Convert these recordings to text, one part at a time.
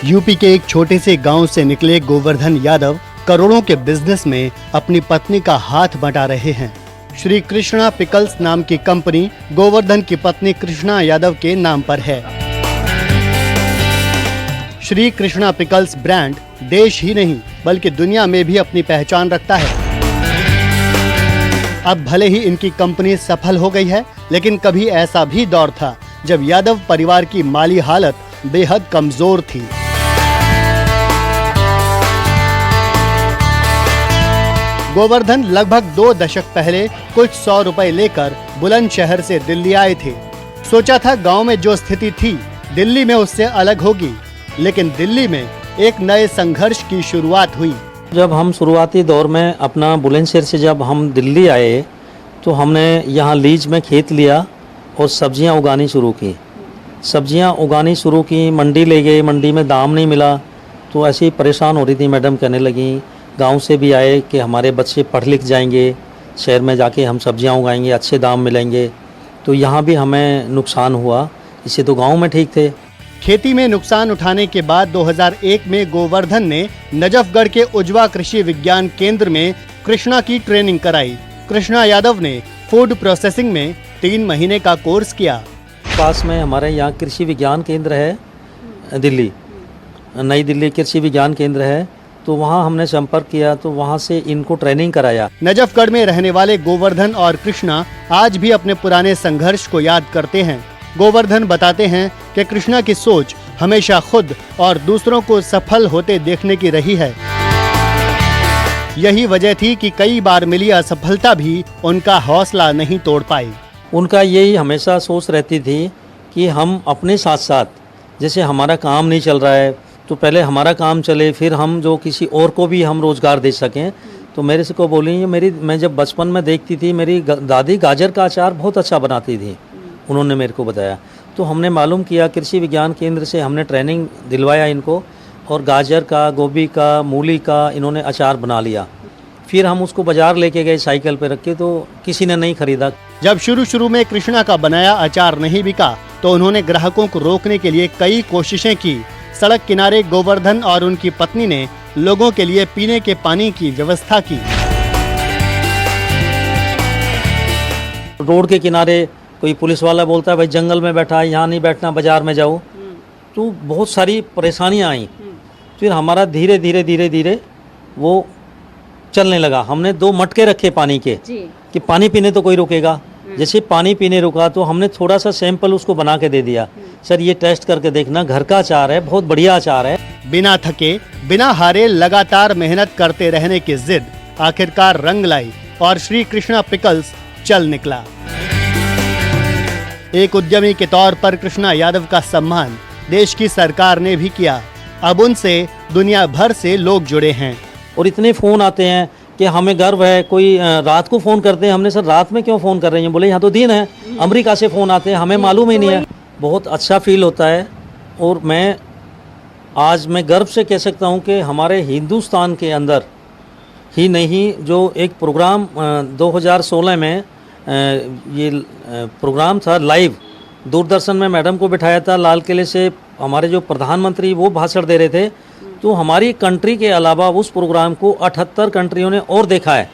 UP के एक छोटे से गांव से निकले गोवर्धन यादव करोड़ों के बिजनेस में अपनी पत्नी का हाथ बटा रहे हैं। श्री कृष्णा पिकल्स नाम की कंपनी गोवर्धन की पत्नी कृष्णा यादव के नाम पर है। श्री कृष्णा पिकल्स ब्रांड देश ही नहीं बल्कि दुनिया में भी अपनी पहचान रखता है। अब भले ही इनकी कंपनी सफल हो गई है, लेकिन कभी ऐसा भी दौर था जब यादव परिवार की माली हालत बेहद कमजोर थी। गोवर्धन लगभग 2 दशक पहले कुछ 100 रुपए लेकर बुलंदशहर से दिल्ली आए थे। सोचा था गांव में जो स्थिति थी दिल्ली में उससे अलग होगी, लेकिन दिल्ली में एक नए संघर्ष की शुरुआत हुई। जब हम शुरुआती दौर में अपना बुलंदशहर से जब हम दिल्ली आए तो हमने यहाँ लीज में खेत लिया और सब्जियाँ उगानी शुरू की। सब्जियाँ उगानी शुरू की, मंडी ले गए, मंडी में दाम नहीं मिला तो ऐसे ही परेशान हो रही थी। मैडम कहने लगी, गांव से भी आए कि हमारे बच्चे पढ़ लिख जाएंगे, शहर में जाके हम सब्जियां उगाएंगे, अच्छे दाम मिलेंगे। तो यहाँ भी हमें नुकसान हुआ, इससे तो गांव में ठीक थे। खेती में नुकसान उठाने के बाद 2001 में गोवर्धन ने नजफगढ़ के उजवा कृषि विज्ञान केंद्र में कृष्णा की ट्रेनिंग कराई। कृष्णा यादव ने फूड प्रोसेसिंग में 3 महीने का कोर्स किया। पास में हमारे यहाँ कृषि विज्ञान केंद्र है, दिल्ली, नई दिल्ली कृषि विज्ञान केंद्र है, तो वहाँ हमने संपर्क किया तो वहाँ से इनको ट्रेनिंग कराया। नजफगढ़ में रहने वाले गोवर्धन और कृष्णा आज भी अपने पुराने संघर्ष को याद करते हैं। गोवर्धन बताते हैं कि कृष्णा की सोच हमेशा खुद और दूसरों को सफल होते देखने की रही है। यही वजह थी कि कई बार मिली असफलता भी उनका हौसला नहीं तोड़ पाई। उनका यही हमेशा सोच रहती थी कि हम अपने साथ साथ, जैसे हमारा काम नहीं चल रहा है तो पहले हमारा काम चले, फिर हम जो किसी और को भी हम रोजगार दे सकें। तो मेरे से को बोली, मैं जब बचपन में देखती थी मेरी दादी गाजर का अचार बहुत अच्छा बनाती थी, उन्होंने मेरे को बताया। तो हमने मालूम किया, कृषि विज्ञान केंद्र से हमने ट्रेनिंग दिलवाया इनको, और गाजर का, गोभी का, मूली का इन्होंने अचार बना लिया। फिर हम उसको बाजार लेके गए साइकिल पे रख के, तो किसी ने नहीं खरीदा। जब शुरू में कृष्णा का बनाया अचार नहीं बिका तो उन्होंने ग्राहकों को रोकने के लिए कई कोशिशें की। सड़क किनारे गोवर्धन और उनकी पत्नी ने लोगों के लिए पीने के पानी की व्यवस्था की। रोड के किनारे कोई पुलिस वाला बोलता है, भाई जंगल में बैठा है, यहाँ नहीं बैठना, बाजार में जाओ। तो बहुत सारी परेशानियाँ आई। फिर हमारा धीरे धीरे वो चलने लगा। हमने 2 मटके रखे पानी के कि पानी पीने तो कोई रुकेगा। जैसे पानी पीने रुका तो हमने थोड़ा सा सैंपल उसको बना के दे दिया, सर ये टेस्ट करके देखना, घर का अचार है, बहुत बढ़िया अचार है। बिना थके बिना हारे लगातार मेहनत करते रहने की जिद आखिरकार रंग लाई और श्री कृष्णा पिकल्स चल निकला। एक उद्यमी के तौर पर कृष्णा यादव का सम्मान देश की सरकार ने भी किया। अब उनसे दुनिया भर से लोग जुड़े हैं। और इतने फ़ोन आते हैं कि हमें गर्व है। कोई रात को फ़ोन करते हैं, हमने सर रात में क्यों फ़ोन कर रही हैं? बोले यहाँ तो दिन है। अमेरिका से फ़ोन आते हैं, हमें मालूम ही नहीं है। बहुत अच्छा फील होता है। और आज मैं गर्व से कह सकता हूँ कि हमारे हिंदुस्तान के अंदर ही नहीं, जो एक प्रोग्राम 2016 में ये प्रोग्राम था लाइव, दूरदर्शन में मैडम को बिठाया था लाल किले से, हमारे जो प्रधानमंत्री वो भाषण दे रहे थे। तो हमारी कंट्री के अलावा उस प्रोग्राम को 78 कंट्रियों ने और देखा है।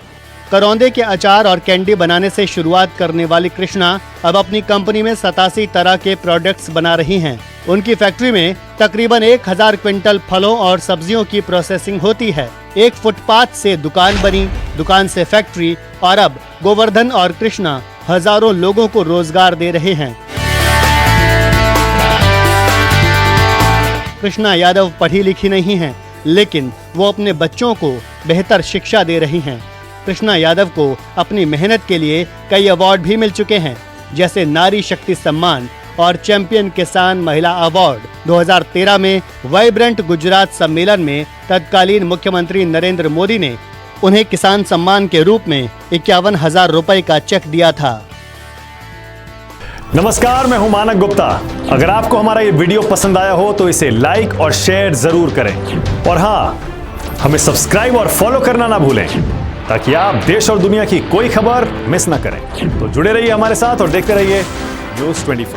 करौंदे के अचार और कैंडी बनाने से शुरुआत करने वाली कृष्णा अब अपनी कंपनी में 87 तरह के प्रोडक्ट्स बना रही हैं। उनकी फैक्ट्री में तकरीबन 1000 क्विंटल फलों और सब्जियों की प्रोसेसिंग होती है। एक फुटपाथ से दुकान बनी, दुकान से फैक्ट्री, और अब गोवर्धन और कृष्णा हजारों लोगों को रोजगार दे रहे हैं। कृष्णा यादव पढ़ी लिखी नहीं हैं, लेकिन वो अपने बच्चों को बेहतर शिक्षा दे रही हैं। कृष्णा यादव को अपनी मेहनत के लिए कई अवार्ड भी मिल चुके हैं, जैसे नारी शक्ति सम्मान और चैंपियन किसान महिला अवार्ड। 2013 में वाइब्रेंट गुजरात सम्मेलन में तत्कालीन मुख्यमंत्री नरेंद्र मोदी ने उन्हें किसान सम्मान के रूप में 51,000 रुपए का चेक दिया था। नमस्कार, मैं हूं मानक गुप्ता। अगर आपको हमारा ये वीडियो पसंद आया हो तो इसे लाइक और शेयर जरूर करें, और हाँ, हमें सब्सक्राइब और फॉलो करना ना भूलें ताकि आप देश और दुनिया की कोई खबर मिस ना करें। तो जुड़े रहिए हमारे साथ और देखते रहिए न्यूज़ 24।